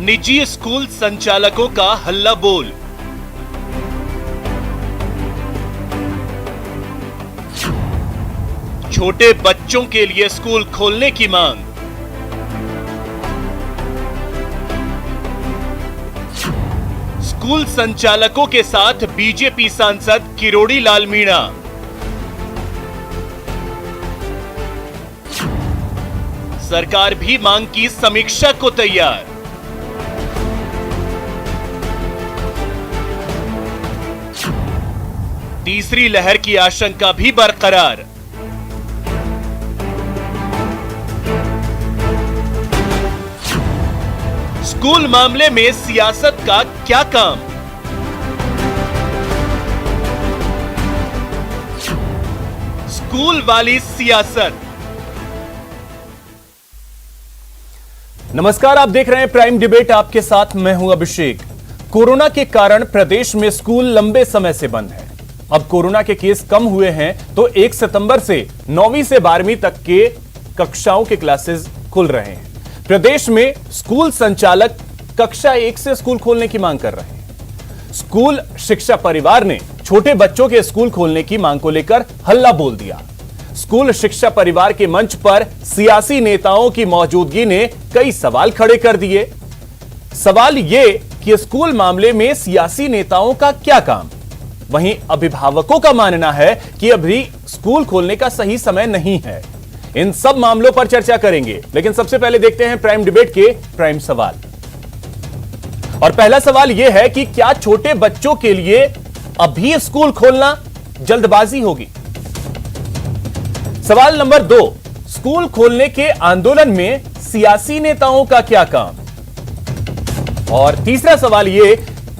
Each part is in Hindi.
निजी स्कूल संचालकों का हल्ला बोल। छोटे बच्चों के लिए स्कूल खोलने की मांग। स्कूल संचालकों के साथ बीजेपी सांसद किरोड़ी लाल मीणा। सरकार भी मांग की समीक्षा को तैयार। तीसरी लहर की आशंका भी बरकरार। स्कूल मामले में सियासत का क्या काम? स्कूल वाली सियासत। नमस्कार, आप देख रहे हैं प्राइम डिबेट। आपके साथ मैं हूं अभिषेक। कोरोना के कारण प्रदेश में स्कूल लंबे समय से बंद है। अब कोरोना के केस कम हुए हैं तो 1 सितंबर से 9वीं से 12वीं तक के कक्षाओं के क्लासेस खुल रहे हैं। प्रदेश में स्कूल संचालक कक्षा 1 से स्कूल खोलने की मांग कर रहे हैं। स्कूल शिक्षा परिवार ने छोटे बच्चों के स्कूल खोलने की मांग को लेकर हल्ला बोल दिया। स्कूल शिक्षा परिवार के मंच पर सियासी नेताओं की मौजूदगी ने कई सवाल खड़े कर दिए। सवाल यह कि स्कूल मामले में सियासी नेताओं का क्या काम? वहीं अभिभावकों का मानना है कि अभी स्कूल खोलने का सही समय नहीं है। इन सब मामलों पर चर्चा करेंगे, लेकिन सबसे पहले देखते हैं प्राइम डिबेट के प्राइम सवाल। और पहला सवाल यह है कि क्या छोटे बच्चों के लिए अभी स्कूल खोलना जल्दबाजी होगी? सवाल नंबर 2, स्कूल खोलने के आंदोलन में सियासी नेताओं का क्या काम? और तीसरा सवाल यह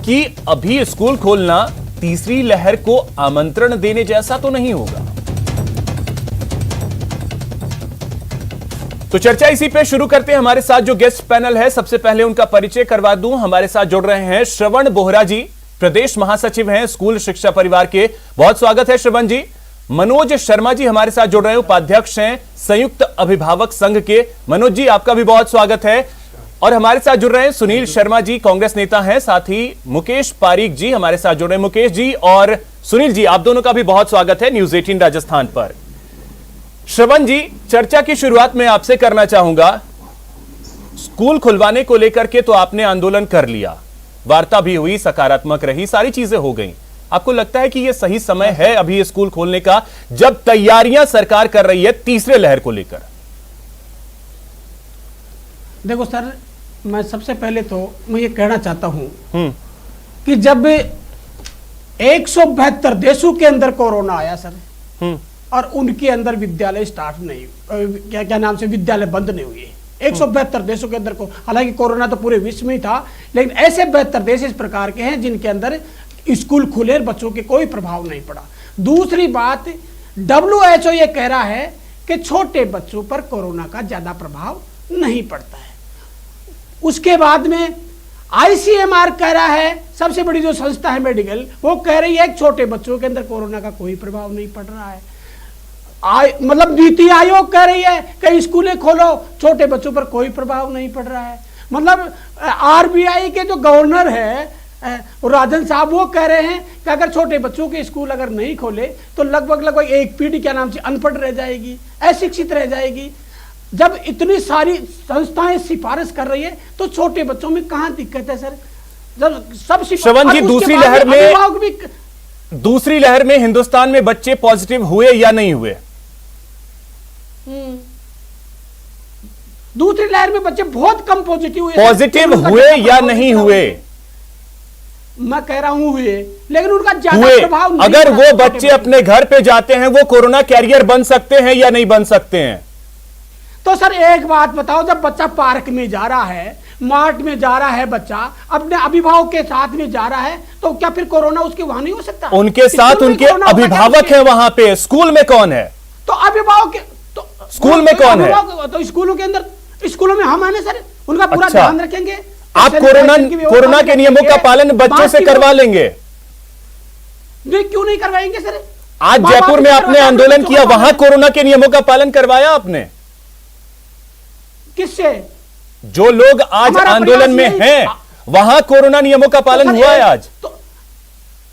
कि अभी स्कूल खोलना तीसरी लहर को आमंत्रण देने जैसा तो नहीं होगा? तो चर्चा इसी पे शुरू करते हैं। हमारे साथ जो गेस्ट पैनल है, सबसे पहले उनका परिचय करवा दूं। हमारे साथ जुड़ रहे हैं श्रवण बोहरा जी, प्रदेश महासचिव हैं स्कूल शिक्षा परिवार के। बहुत स्वागत है श्रवण जी। मनोज शर्मा जी हमारे साथ जुड़ रहे हैं, उपाध्यक्ष हैं संयुक्त अभिभावक संघ के। मनोज जी, आपका भी बहुत स्वागत है। और हमारे साथ जुड़ रहे हैं सुनील शर्मा जी, कांग्रेस नेता हैं। साथ ही मुकेश पारीक जी हमारे साथ जुड़ रहे हैं। मुकेश जी और सुनील जी, आप दोनों का भी बहुत स्वागत है न्यूज 18 राजस्थान पर। श्रवण जी, चर्चा की शुरुआत में आपसे करना चाहूंगा। स्कूल खुलवाने को लेकर के तो आपने आंदोलन कर लिया, वार्ता भी हुई, सकारात्मक रही, सारी चीजें हो गई। आपको लगता है कि यह सही समय है अभी स्कूल खोलने का, जब तैयारियां सरकार कर रही है तीसरे लहर को लेकर? देखो सर, मैं सबसे पहले तो मैं ये कहना चाहता हूं कि जब 172 देशों के अंदर कोरोना आया सर, और उनके अंदर विद्यालय स्टार्ट नहीं, क्या नाम से विद्यालय बंद नहीं हुए। 172 देशों के अंदर को, हालांकि कोरोना तो पूरे विश्व में ही था, लेकिन ऐसे 72 देश इस प्रकार के हैं जिनके अंदर स्कूल खुले, बच्चों के कोई प्रभाव नहीं पड़ा। दूसरी बात, WHO ये कह रहा है कि छोटे बच्चों पर कोरोना का ज्यादा प्रभाव नहीं पड़ता है। उसके बाद में ICMR कह रहा है, सबसे बड़ी जो संस्था है मेडिकल, वो कह रही है कि छोटे बच्चों के अंदर कोरोना का कोई प्रभाव नहीं पड़ रहा है। मतलब नीति आयोग कह रही है कि स्कूलें खोलो, छोटे बच्चों पर कोई प्रभाव नहीं पड़ रहा है। मतलब RBI के जो गवर्नर है राजन साहब, वो कह रहे हैं कि अगर छोटे बच्चों के स्कूल अगर नहीं खोले तो लगभग एक पीढ़ी क्या नाम से अनपढ़ रह जाएगी, अशिक्षित रह जाएगी। जब इतनी सारी संस्थाएं सिफारिश कर रही है तो छोटे बच्चों में कहां दिक्कत है सर? जब सब श्रवण जी, दूसरी लहर में हिंदुस्तान में बच्चे पॉजिटिव हुए या नहीं हुए? दूसरी लहर में बच्चे बहुत कम पॉजिटिव हुए। पॉजिटिव हुए या नहीं हुए? मैं कह रहा हूं हुए, लेकिन उनका ज्यादा प्रभाव नहीं। अगर वो बच्चे अपने घर पे जाते हैं, वो कोरोना कैरियर बन सकते हैं या नहीं बन सकते हैं? तो सर एक बात बताओ, जब बच्चा पार्क में जा रहा है, मार्ट में जा रहा है, बच्चा अपने अभिभावक के साथ में जा रहा है, तो क्या फिर कोरोना उसके वहां नहीं हो सकता? उनके साथ उनके अभिभावक है वहां पे। स्कूल में कौन है? तो अभिभावक तो स्कूल में कौन है? तो स्कूलों के अंदर, स्कूलों में हम आने सर उनका पूरा ध्यान रखेंगे। आप कोरोना के नियमों का पालन बच्चों से करवा लेंगे? नहीं, क्यों नहीं करवाएंगे सर? आज जयपुर में आपने आंदोलन किया, वहां कोरोना के नियमों का पालन करवाया आपने? किससे? जो लोग आज हमारा आंदोलन में प्रयास हैं वहां कोरोना नियमों का पालन हुआ है आज।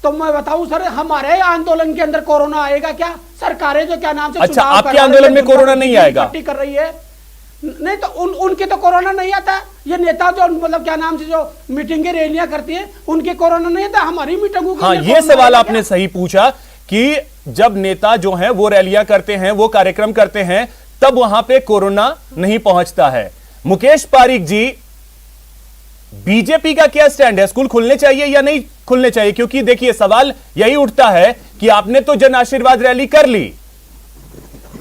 तो मैं बताऊं सर, हमारे आंदोलन के अंदर कोरोना आएगा क्या? सरकारें जो क्या नाम से अच्छा, चुनाव आपके करा रही आंदोलन है, में कोरोना नहीं आएगा? पट्टी कर रही है, नहीं तो उनके तो कोरोना नहीं आता। ये नेता जो मतलब क्या नाम से जो मीटिंगें रैलियां करती है, उनके कोरोना नहीं आता, हमारी मीटिंगों के हाँ, अंदर ये कोरोना सवाल आएगा आपने क्या? सही पूछा कि जब नेता जो हैं वो रैलियां करते हैं, वो कार्यक्रम करते हैं, तब वहां पे कोरोना नहीं पहुंचता है। मुकेश पारीक जी, बीजेपी का क्या स्टैंड है? स्कूल खुलने चाहिए या नहीं खुलने चाहिए? क्योंकि देखिए सवाल यही उठता है कि आपने तो जन आशीर्वाद रैली कर ली,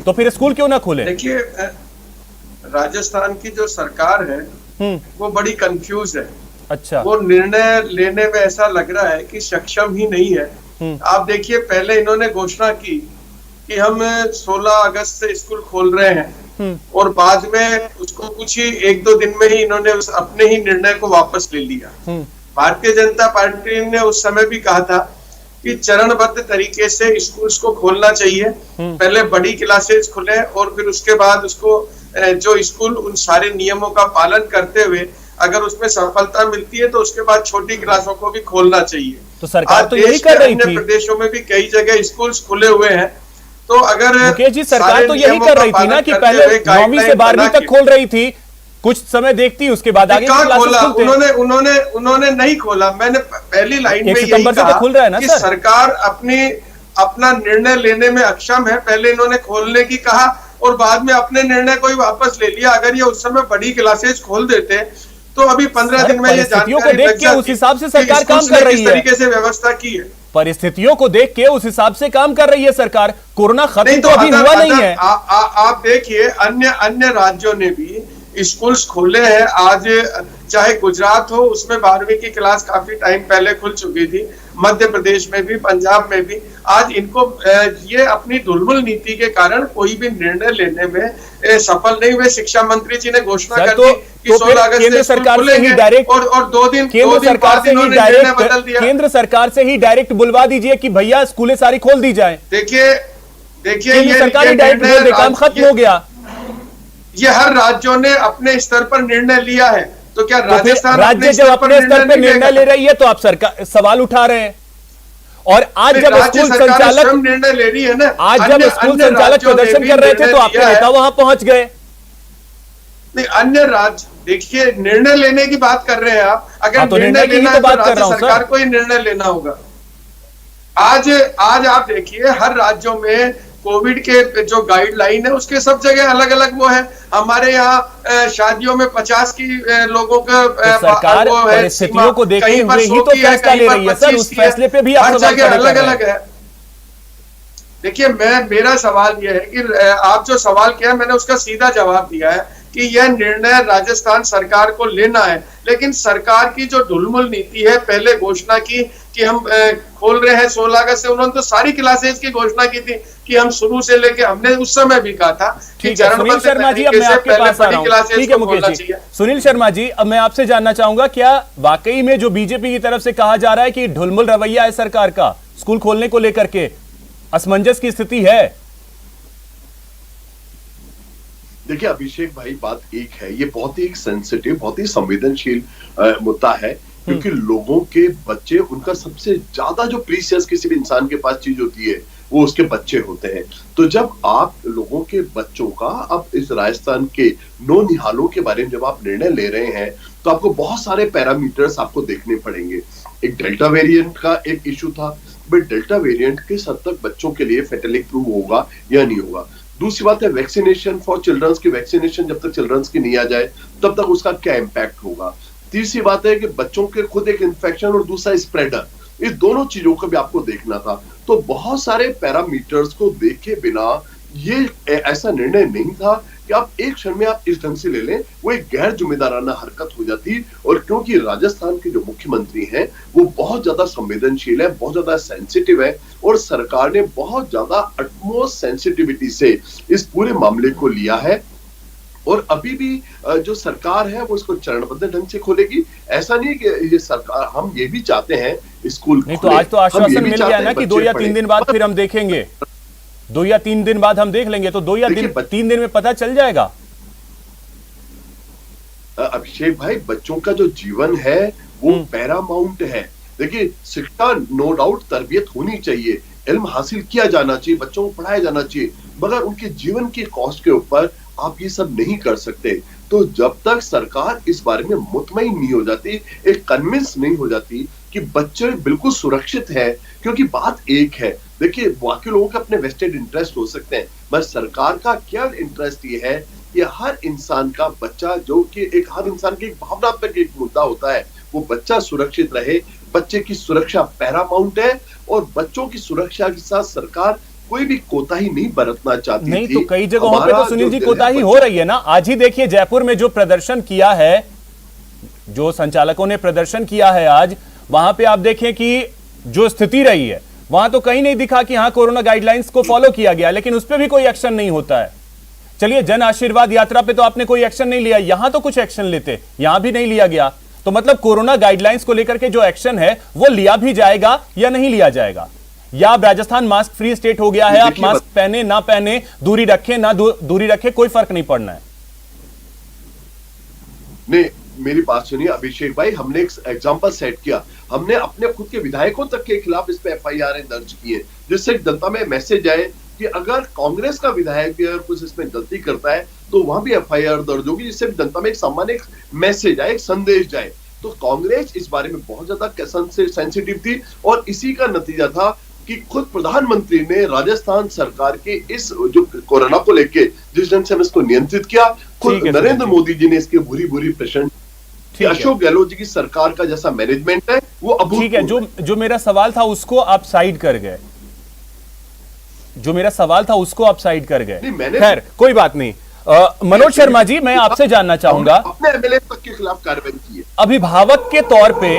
तो फिर स्कूल क्यों ना खुले? देखिए, राजस्थान की जो सरकार है वो बड़ी कंफ्यूज है। अच्छा, वो निर्णय लेने में ऐसा लग रहा है कि सक्षम ही नहीं है। आप देखिए, पहले इन्होंने घोषणा की कि हम 16 अगस्त से स्कूल खोल रहे हैं, और बाद में उसको कुछ ही 1-2 दिन में ही इन्होंने अपने ही निर्णय को वापस ले लिया। भारतीय जनता पार्टी ने उस समय भी कहा था कि चरणबद्ध तरीके से स्कूल्स को खोलना चाहिए। पहले बड़ी क्लासेस खुले और फिर उसके बाद उसको जो स्कूल उन सारे नियमों का पालन करते हुए अगर उसमें सफलता मिलती है तो उसके बाद छोटी क्लासों को भी खोलना चाहिए। तो सरकार तो यही कर रही थी। प्रदेशों में भी कई जगह स्कूल्स खुले हुए हैं। तो अगर मुकेश जी, सरकार तो यही कर रही थी ना कि पहले 9वीं से 12वीं तक खोल रही थी, कुछ समय देखती, उसके बाद आगे खोला। उन्होंने नहीं खोला। मैंने पहली लाइन में यही कहा तो खुल रहा है ना कि सर? सरकार अपना निर्णय लेने में अक्षम है। पहले इन्होंने खोलने की कहा और बाद में अपने निर्णय को ही वापस ले लिया। अगर ये उस समय बड़ी क्लासेस खोल देते तो अभी 15 दिन में ये जानकारी देख के उस हिसाब से सरकार काम कर रही है। किस तरीके से व्यवस्था की है, परिस्थितियों को देख के उस हिसाब से काम कर रही है सरकार। कोरोना खत्म तो अभी हुआ नहीं है। आप देखिए, अन्य राज्यों ने भी स्कूल्स खोले हैं। आज चाहे गुजरात हो, उसमें 12वीं की क्लास काफी टाइम पहले खुल चुकी थी। मध्य प्रदेश में भी, पंजाब में भी। आज इनको ये अपनी ढुलमुल नीति के कारण कोई भी निर्णय लेने में सफल नहीं हुए। शिक्षा मंत्री जी ने घोषणा कर दी कि 16 अगस्त केंद्र सरकार से ही डायरेक्ट और 2 दिन केंद्र सरकार से ही डायरेक्ट बदल दिया। केंद्र सरकार से ही डायरेक्ट बुलवा दीजिए कि भैया स्कूलें सारी खोल दी जाए। देखिए केंद्र सरकार ही डायरेक्ट बोल दे, काम खत्म हो गया। ये हर राज्यों ने अपने स्तर पर निर्णय लिया है। तो क्या राजस्थान राज्य जब अपने स्तर पर निर्णय ले रही है तो आप सरकार सवाल उठा रहे हैं? और आज जब स्कूल संचालक निर्णय ले रही है ना, आज जब स्कूल संचालक प्रदर्शन कर रहे थे तो आपके नेता वहां पहुंच गए। नहीं, अन्य राज्य देखिए, निर्णय लेने की बात कर रहे हैं आप। अगर तो निर्णय लेना है तो राज्य सरकार सर को ही निर्णय लेना होगा। आज आप देखिए, हर राज्यों में कोविड के जो गाइडलाइन है उसके सब जगह अलग अलग वो है। हमारे यहाँ शादियों में 50 की लोगों का तो सरकार परिस्थितियों को देखते हुए ही तो फैसला ले रही है सर। उस फैसले पे भी हर जगह अलग अलग है। देखिए, मेरा सवाल यह है कि आप जो सवाल किया मैंने उसका सीधा जवाब दिया है कि यह निर्णय राजस्थान सरकार को लेना है। लेकिन सरकार की जो ढुलमुल नीति है, पहले घोषणा की कि हम खोल रहे हैं 16 अगस्त से, उन्होंने तो सारी क्लासेस की घोषणा की थी कि हम शुरू से लेके, हमने उस समय भी कहा था कि सुनील शर्मा जी, अब मैं आपके पास आ रहा हूं। ठीक है मुकेश जी। सुनील शर्मा जी, अब मैं आपसे जानना चाहूंगा, क्या वाकई में जो बीजेपी की तरफ से कहा जा रहा है कि ढुलमुल रवैया है सरकार का स्कूल खोलने को लेकर के, असमंजस की स्थिति है? देखिए अभिषेक भाई, बात एक है, ये बहुत ही एक सेंसिटिव, बहुत ही संवेदनशील मुद्दा है, क्योंकि लोगों के बच्चे, उनका सबसे ज्यादा जो प्रीशियस किसी भी इंसान के पास चीज होती है वो उसके बच्चे होते हैं। तो जब आप लोगों के बच्चों का, अब इस राजस्थान के नौनिहालों के बारे में जब आप निर्णय ले रहे हैं तो आपको बहुत सारे पैरामीटर्स आपको देखने पड़ेंगे। एक डेल्टा वेरिएंट का एक इशू था, बट डेल्टा वेरिएंट किस हद तक बच्चों के लिए फैटेलिक प्रूव होगा या नहीं होगा। दूसरी बात है वैक्सीनेशन फॉर चिल्ड्रंस की, वैक्सीनेशन जब तक चिल्ड्रंस की नहीं आ जाए तब तक उसका क्या इम्पैक्ट होगा। तीसरी बात है कि बच्चों के खुद एक इन्फेक्शन और दूसरा स्प्रेडर, इस दोनों चीजों को भी आपको देखना था। तो बहुत सारे पैरामीटर्स को देखे बिना ये ऐसा निर्णय नहीं था कि आप एक क्षण में आप इस ढंग से ले लें, वो एक गैर जिम्मेदाराना हरकत हो जाती। और क्योंकि राजस्थान के जो मुख्यमंत्री हैं वो बहुत ज्यादा संवेदनशील है, बहुत ज्यादा सेंसिटिव है, और सरकार ने बहुत ज्यादा अटमोस्ट सेंसिटिविटी से इस पूरे मामले को लिया है। और अभी भी जो सरकार है वो इसको चरणबद्ध ढंग से खोलेगी। ऐसा नहीं कि ये सरकार, हम ये भी चाहते हैं स्कूल नहीं, तो आज तो आश्वासन मिल गया ना कि 2 या 3 दिन बाद फिर हम देखेंगे, 2 या 3 दिन बाद हम देख लेंगे। तो 2 या 3 दिन में पता चल जाएगा। अभिषेक भाई, बच्चों का जो जीवन है वो पैरामाउंट है। देखिए, शिक्षा नो डाउट तरबियत होनी चाहिए, इल्म हासिल किया जाना चाहिए, बच्चों को पढ़ाया जाना चाहिए, मगर उनके जीवन की कॉस्ट के ऊपर आप ये सब नहीं कर सकते। तो जब तक सरकार इस बारे में मुतमईन नहीं हो जाती, एक कन्विंस नहीं हो जाती कि बच्चे बिल्कुल सुरक्षित हैं, क्योंकि बात एक है, देखिए बाकी लोगों के अपने वेस्टेड इंटरेस्ट हो सकते हैं, बस सरकार का क्या इंटरेस्ट ये है कि हर इंसान का बच्चा, जो कि एक हर इंसान की एक भावनात्मक एक मुद्दा होता है, वो बच्चा सुरक्षित रहे। बच्चे की सुरक्षा पैरामाउंट है और बच्चों की सुरक्षा के साथ सरकार कोई भी कोताही नहीं बरतना चाहती नहीं थी। तो कई जगहों पे तो सुनील जी कोताही हो रही है ना। आज ही देखिए जयपुर में जो प्रदर्शन किया है, जो संचालकों ने प्रदर्शन किया है आज, वहां पे आप देखें कि जो स्थिति रही है वहां तो कहीं नहीं दिखा कि हाँ कोरोना गाइडलाइंस को फॉलो किया गया, लेकिन उस पर भी कोई एक्शन नहीं होता है। चलिए, जन आशीर्वाद यात्रा पे तो आपने कोई एक्शन नहीं लिया, यहां तो कुछ एक्शन लेते, यहां भी नहीं लिया गया। तो मतलब कोरोना गाइडलाइंस को लेकर के जो एक्शन है वो लिया भी जाएगा या नहीं लिया जाएगा? या अब राजस्थान मास्क फ्री स्टेट हो गया है, आप मास्क पहने ना पहने, दूरी रखें ना दूरी रखें, कोई फर्क नहीं पड़ना है? नहीं, मेरी बात सुनिए अभिषेक भाई, हमने एक एग्जांपल सेट किया, हमने अपने खुद के विधायकों तक के खिलाफ इस पे एफआईआर दर्ज की है, जिससे जनता में मैसेज आए कि अगर कांग्रेस का विधायक भी अगर कुछ इसमें गलती करता है तो वहां भी एफआईआर दर्ज होगी, जिससे जनता में एक सामान्य एक मैसेज आए, एक संदेश जाए। तो कांग्रेस इस बारे में बहुत ज्यादा सेंसिटिव थी और इसी का नतीजा था कि खुद प्रधानमंत्री ने राजस्थान सरकार के इस जो कोरोना को लेके जिस ढंग से हम इसको नियंत्रित किया, खुद नरेंद्र मोदी जी ने इसके बुरी बुरी प्रशंसा। अशोक गहलोत जी की सरकार का जैसा मैनेजमेंट है वो अभूतपूर्व। ठीक है, जो मेरा सवाल था उसको आप साइड कर गए, जो मेरा सवाल था उसको आप साइड कर गए। खैर कोई बात नहीं। मनोज शर्मा जी, मैं आपसे जानना चाहूंगा, अपने एमएलए तक के खिलाफ कार्रवाई की है। अभिभावक के तौर पे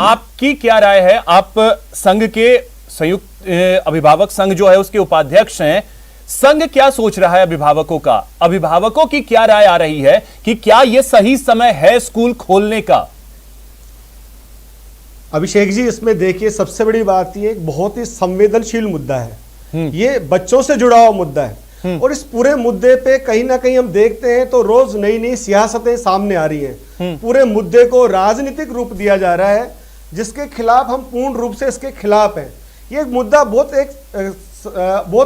आपकी क्या राय है? आप संघ के संयुक्त अभिभावक संघ जो है उसके उपाध्यक्ष हैं, संघ क्या सोच रहा है अभिभावकों का? अभिभावकों की क्या राय आ रही है कि क्या यह सही समय है स्कूल खोलने का? अभिषेक जी, इसमें देखिए सबसे बड़ी बात ये एक बहुत ही संवेदनशील मुद्दा है, ये बच्चों से जुड़ा हुआ मुद्दा है और इस पूरे मुद्दे पे कहीं ना कहीं हम देखते हैं तो रोज नई नई सियासतें सामने आ रही हैं। पूरे मुद्दे को राजनीतिक रूप दिया जा रहा है, जिसके खिलाफ हम पूर्ण रूप से इसके खिलाफ हैं। ये मुद्दा बहुत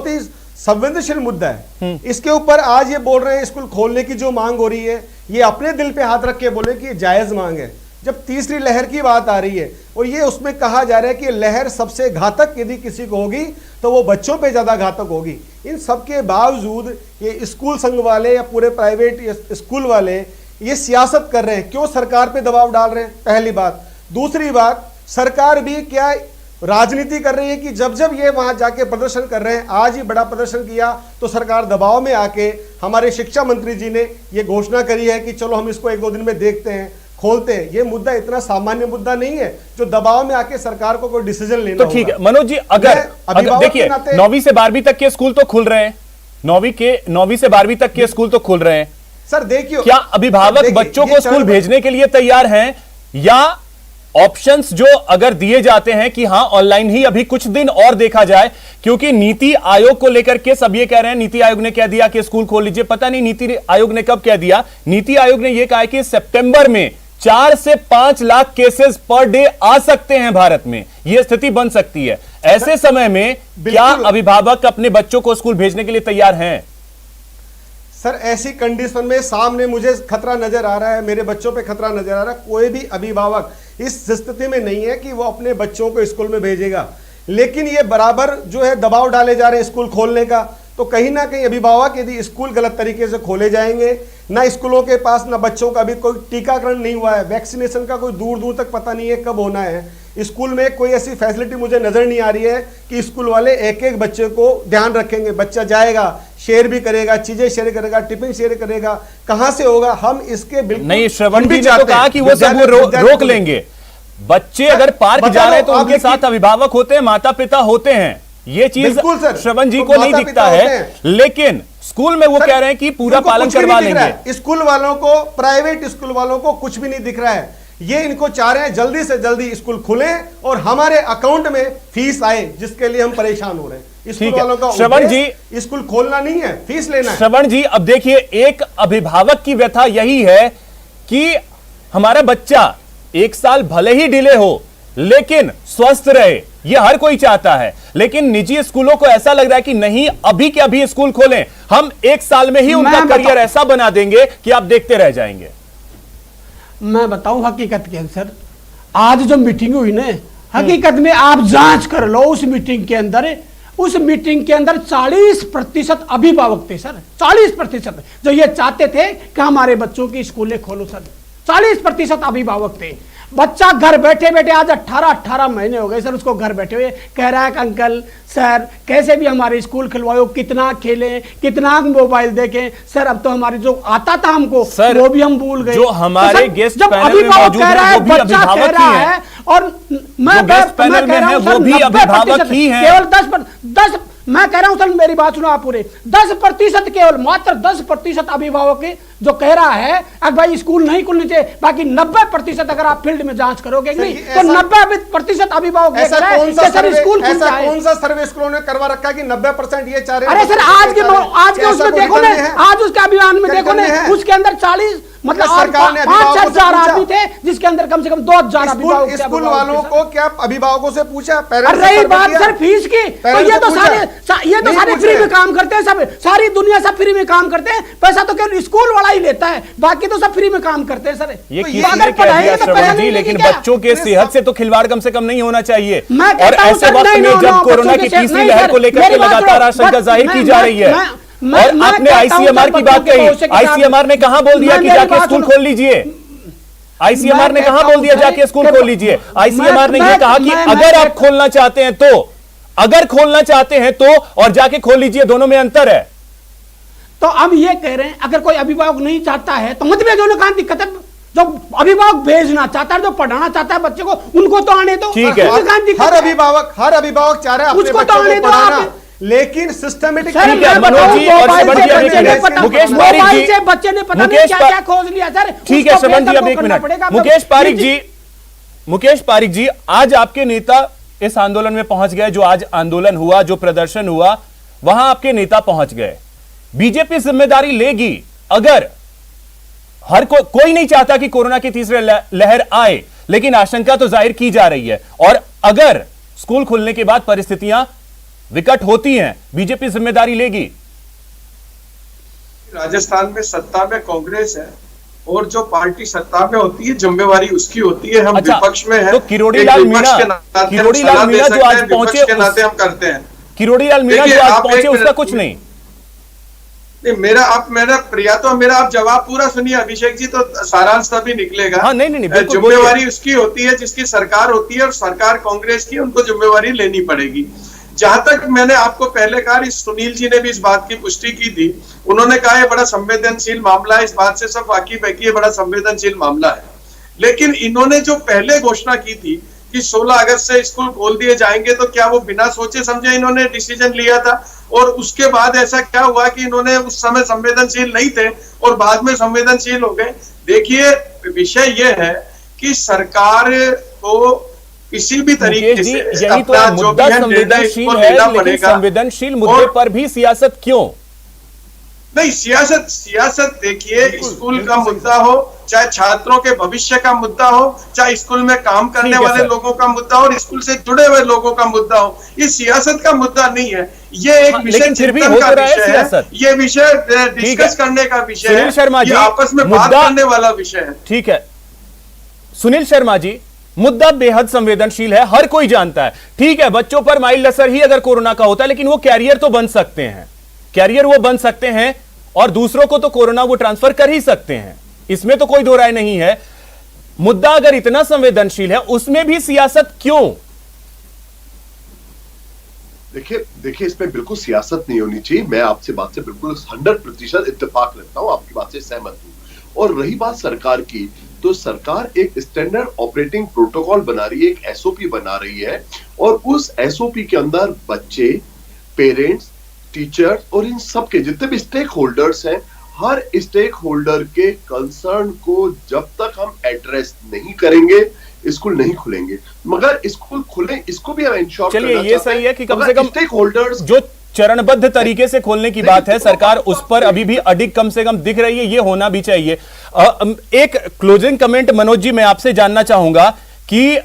ही संवेदनशील मुद्दा है। इसके ऊपर आज ये बोल रहे हैं स्कूल खोलने की जो मांग हो रही है, ये अपने दिल पे हाथ रख के बोले कि ये जायज मांग है। जब तीसरी लहर की बात आ रही है और ये उसमें कहा जा रहा है कि लहर सबसे घातक यदि किसी को होगी तो वो बच्चों पे ज्यादा घातक होगी, इन सब के बावजूद ये स्कूल संघ वाले या पूरे प्राइवेट स्कूल वाले ये सियासत कर रहे हैं। क्यों सरकार पे दबाव डाल रहे हैं? पहली बात। दूसरी बात, सरकार भी क्या राजनीति कर रही है कि जब जब ये वहां जाके प्रदर्शन कर रहे हैं, आज ही बड़ा प्रदर्शन किया तो सरकार दबाव में आके हमारे शिक्षा मंत्री जी ने ये घोषणा करी है कि चलो हम इसको 1-2 दिन में देखते हैं, खोलते हैं। ये मुद्दा इतना सामान्य मुद्दा नहीं है जो दबाव में आके सरकार को कोई डिसीजन लेना। तो ठीक है मनोज जी, अगर देखिए 9वीं से 12वीं तक के स्कूल तो खुल रहे हैं, 9वीं से 12वीं तक के स्कूल तो खुल रहे हैं सर, देखिए क्या अभिभावक बच्चों को स्कूल भेजने के लिए तैयार हैं, या ऑप्शंस जो अगर दिए जाते हैं कि हां ऑनलाइन ही अभी कुछ दिन और देखा जाए? क्योंकि नीति आयोग को लेकर के सब ये कह रहे हैं, नीति आयोग ने कह दिया कि स्कूल खोल लीजिए। पता नहीं नीति आयोग ने कब कह दिया। नीति आयोग ने यह कहा कि सितंबर में 4 से 5 लाख केसेस पर डे आ सकते हैं भारत में, यह स्थिति बन सकती है। ऐसे समय में क्या अभिभावक अपने बच्चों को स्कूल भेजने के लिए तैयार हैं? सर, ऐसी कंडीशन में सामने मुझे खतरा नजर आ रहा है, मेरे बच्चों पे खतरा नजर आ रहा है। कोई भी अभिभावक इस स्थिति में नहीं है कि वो अपने बच्चों को स्कूल में भेजेगा, लेकिन ये बराबर जो है दबाव डाले जा रहे हैं स्कूल खोलने का। तो कहीं ना कहीं अभिभावक यदि स्कूल गलत तरीके से खोले जाएंगे, ना स्कूलों के पास ना बच्चों का भी कोई टीकाकरण नहीं हुआ है, वैक्सीनेशन का कोई दूर दूर तक पता नहीं है कब होना है, स्कूल में कोई ऐसी फैसिलिटी मुझे नजर नहीं आ रही है कि स्कूल वाले एक एक बच्चे को ध्यान रखेंगे। बच्चा जाएगा, शेयर भी करेगा, चीजें शेयर करेगा, टिफिन शेयर करेगा, कहां से होगा? हम इसके बिल्कुल नहीं, श्रवण जी ने तो कहा कि वो सब रोक लेंगे। बच्चे अगर पार्क जा रहे हैं तो उनके साथ अभिभावक होते हैं, माता पिता होते हैं। ये चीज श्रवण जी को नहीं दिखता है, लेकिन स्कूल में वो कह रहे हैं कि पूरा पालन करवा लेंगे। स्कूल वालों को, प्राइवेट स्कूल वालों को कुछ भी नहीं दिख रहा है। ये इनको चाह रहे हैं जल्दी से जल्दी स्कूल खुले और हमारे अकाउंट में फीस आए, जिसके लिए हम परेशान हो रहे हैं। स्कूल वालों का श्रवण जी, स्कूल खोलना नहीं है, फीस लेना है। श्रवण जी, अब देखिए, एक अभिभावक की व्यथा यही है कि हमारा बच्चा 1 साल भले ही डिले हो लेकिन स्वस्थ रहे, यह हर कोई चाहता है। लेकिन निजी स्कूलों को ऐसा लग रहा है कि नहीं, अभी के अभी स्कूल खोलें, हम 1 साल में ही उनका करियर ऐसा बना देंगे कि आप देखते रह जाएंगे। मैं बताऊं हकीकत के अंदर, आज जो मीटिंग हुई ना, हकीकत में आप जांच कर लो, उस मीटिंग के अंदर 40% अभिभावक थे सर, 40% जो ये चाहते थे कि हमारे बच्चों की स्कूलें खोलो सर, 40% अभिभावक थे। बच्चा घर बैठे बैठे आज 18 महीने हो गए सर, उसको घर बैठे हुए कह रहा है कि अंकल सर कैसे भी हमारे स्कूल खुलवाओ, कितना खेलें, कितना मोबाइल देखें सर, अब तो हमारे जो आता था हमको सर वो भी हम भूल गए। जो हमारे तो गेस्ट जब पैनल में मौजूद हैं वो भी अभिभावक ही हैं, और मैं कह रहा हूं वो भी अभिभावक ही हैं, केवल 10 मैं कह रहा हूं सर, मेरी बात सुनो आप पूरे, 10% केवल मात्र 10% अभिभावक जो कह रहा है अगर भाई स्कूल नहीं खुलने चाहिए, बाकी 90% अगर आप फील्ड में जांच करोगे नहीं तो 90% अभिभावक ऐसा कौन सा सर्वे स्कूलों ने करवा रखा है कि 90% ये चाह रहे हैं? अरे सर आज के उसमें देखो ना, आज उसके अभियान में देखो ना, उसके अंदर 40 मतलब सरकार ने 5,000 आदमी थे, जिसके अंदर कम से कम 2,000 अभिभावक। स्कूल वालों को क्या अभिभावकों से पूछा? रही बात सर फीस की, तो ये तो सारे फ्री में काम करते हैं, सब सारी दुनिया सब फ्री में काम करते हैं, पैसा तो केवल स्कूल वाला ही लेता है, बाकी तो सब फ्री में काम करते हैं सर। ये किसने कह दिया श्रवण जी? लेकिन बच्चों के सेहत से तो खिलवाड़ कम से कम नहीं होना चाहिए। और ऐसे वक्त में जब कोरोना की तीसरी लहर को लेकर के लगातार आशंका जाहिर की जा रही है, और आपने आईसीएमआर की बात कही, आईसीएमआर ने कहां बोल दिया कि जाके स्कूल खोल लीजिए? आईसीएमआर ने कहां बोल दिया जाके स्कूल खोल लीजिए? आईसीएमआर ने यह कहा कि अगर आप खोलना चाहते हैं तो, अगर खोलना चाहते हैं तो, और जाके खोल लीजिए, दोनों में अंतर है। तो अब ये कह रहे हैं अगर कोई अभिभावक नहीं चाहता है तो मत भेजो, कहां दिक्कत है? जो अभिभावक भेजना चाहता है, जो पढ़ाना चाहता है बच्चे को, उनको तो आने दो। ठीक है, हर अभिभावक चाह रहा है अपने बच्चों को पढ़ाना, लेकिन सिस्टमेटिक। ठीक है, मनोज जी और श्रवण जी, मुकेश पारिक जी, बच्चे ने पता नहीं क्या खोज लिया सर। ठीक है श्रवण जी, अब एक मिनट, मुकेश पारिक जी, आज आपके नेता इस आंदोलन में पहुंच गए, जो आज आंदोलन हुआ, जो प्रदर्शन हुआ, वहां आपके नेता पहुंच गए। बीजेपी जिम्मेदारी लेगी अगर हर कोई नहीं चाहता कि कोरोना की तीसरी लहर आए, लेकिन आशंका तो जाहिर की जा रही है, और अगर स्कूल खुलने के बाद परिस्थितियां विकट होती हैं, बीजेपी जिम्मेदारी लेगी। राजस्थान में सत्ता में कांग्रेस है, और जो पार्टी सत्ता में होती है जिम्मेवारी उसकी होती है। हम विपक्ष में हैं, तो किरोड़ी लाल मीणा जो आज पहुंचे के नाते हम करते हैं। किरोड़ी लाल मीणा जो आज पहुंचे उसका कुछ नहीं। मेरा आप जवाब पूरा सुनिए अभिषेक जी, तो सारांश तभी निकलेगा। हाँ, नहीं, जिम्मेवारी उसकी होती है जिसकी सरकार होती है, और सरकार कांग्रेस की, उनको जिम्मेवारी लेनी पड़ेगी। जहां तक मैंने आपको पहले कहा, इस सुनील जी ने भी इस बात की पुष्टि की थी, उन्होंने कहा ये बड़ा संवेदनशील मामला है, इस बात से सब वाकिफ है कि ये बड़ा संवेदनशील मामला है। लेकिन इन्होंने जो पहले घोषणा की थी कि 16 अगस्त से स्कूल खोल दिए जाएंगे, तो क्या वो बिना सोचे समझे इन्होंने डिसीजन लिया था? और उसके बाद ऐसा क्या हुआ कि इन्होंने उस समय संवेदनशील नहीं थे और बाद में संवेदनशील हो गए? देखिए, विषय ये है कि सरकार को किसी भी तरीके से यही तो मुद्दा संवेदनशील है, लेकिन संवेदनशील मुद्दे पर भी सियासत क्यों? नहीं, सियासत देखिए, स्कूल का मुद्दा हो, चाहे छात्रों के भविष्य का मुद्दा हो, चाहे स्कूल में काम करने वाले लोगों का मुद्दा हो, और स्कूल से जुड़े हुए लोगों का मुद्दा हो, ये सियासत का मुद्दा नहीं है। ये एक विषय चिंतन का विषय है, ये विषय डिस्कस करने का विषय है, शर्मा जी, आपस में बात करने वाला विषय है। ठीक है सुनील शर्मा जी, मुद्दा बेहद संवेदनशील है, हर कोई जानता है। ठीक है, बच्चों पर माइल्ड असर ही अगर कोरोना का होता है, लेकिन वो कैरियर तो बन सकते हैं, कैरियर वो बन सकते हैं, और दूसरों को तो कोरोना वो ट्रांसफर कर ही सकते हैं, इसमें तो कोई दो राय नहीं है। मुद्दा अगर इतना संवेदनशील है, उसमें भी सियासत क्यों? देखिए इसमें बिल्कुल सियासत नहीं होनी चाहिए। मैं आपसे बात से बिल्कुल 100% इत्तेफाक रखता हूं, आपकी बात से सहमत हूं। और रही बात सरकार की, तो सरकार एक स्टैंडर्ड ऑपरेटिंग प्रोटोकॉल बना रही है, एक एसओपी बना रही है, और उस एसओपी के अंदर बच्चे, पेरेंट्स, टीचर्स और इन सब के जितने भी स्टेक होल्डर्स हैं, हर स्टेक होल्डर के कंसर्न को जब तक हम एड्रेस नहीं करेंगे स्कूल नहीं खुलेंगे। मगर स्कूल खुले इसको भी हम इंश्योर चलिए ये सही है कि कम से कम स्टेक होल्डर्स जो चरणबद्ध तरीके से खोलने की बात है, सरकार उस पर अभी भी अडिग कम से कम दिख रही है, ये होना भी चाहिए। एक क्लोजिंग कमेंट मनोज जी मैं आपसे जानना चाहूंगा कि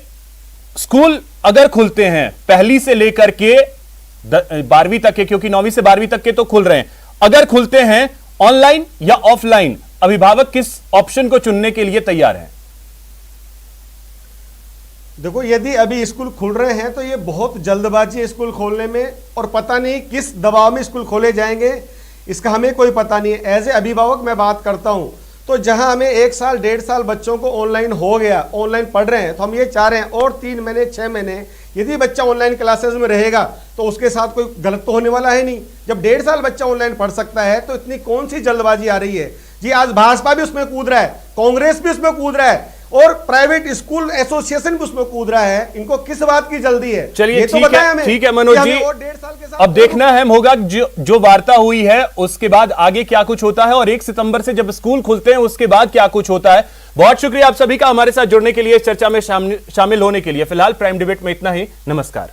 स्कूल अगर खुलते हैं पहली से लेकर के 12वीं तक के, क्योंकि 9वीं से 12वीं तक के तो खुल रहे हैं, अगर खुलते हैं ऑनलाइन या ऑफलाइन, अभिभावक किस ऑप्शन को चुनने के लिए तैयार हैं? देखो, यदि अभी स्कूल खुल रहे हैं तो ये बहुत जल्दबाजी है स्कूल खोलने में, और पता नहीं किस दबाव में स्कूल खोले जाएंगे इसका हमें कोई पता नहीं है। एज ए अभिभावक मैं बात करता हूं, तो जहां हमें 1 साल 1.5 साल बच्चों को ऑनलाइन हो गया, ऑनलाइन पढ़ रहे हैं, तो हम ये चाह रहे हैं और 3 महीने 6 महीने यदि बच्चा ऑनलाइन क्लासेस में रहेगा तो उसके साथ कोई गलत तो होने वाला है नहीं। जब 1.5 साल बच्चा ऑनलाइन पढ़ सकता है तो इतनी कौन सी जल्दबाजी आ रही है जी? आज भाजपा भी उसमें कूद रहा है, कांग्रेस भी उसमें कूद रहा है, और प्राइवेट स्कूल एसोसिएशन भी उसमें कूद रहा है। इनको किस बात की जल्दी है? चलिए ठीक है मनोज जी, और 1.5 साल के साथ अब देखना है होगा जो वार्ता हुई है उसके बाद आगे क्या कुछ होता है, और 1 सितंबर से जब स्कूल खुलते हैं उसके बाद क्या कुछ होता है। बहुत शुक्रिया आप सभी का हमारे साथ जुड़ने के लिए, इस चर्चा में शामिल होने के लिए। फिलहाल प्राइम डिबेट में इतना ही, नमस्कार।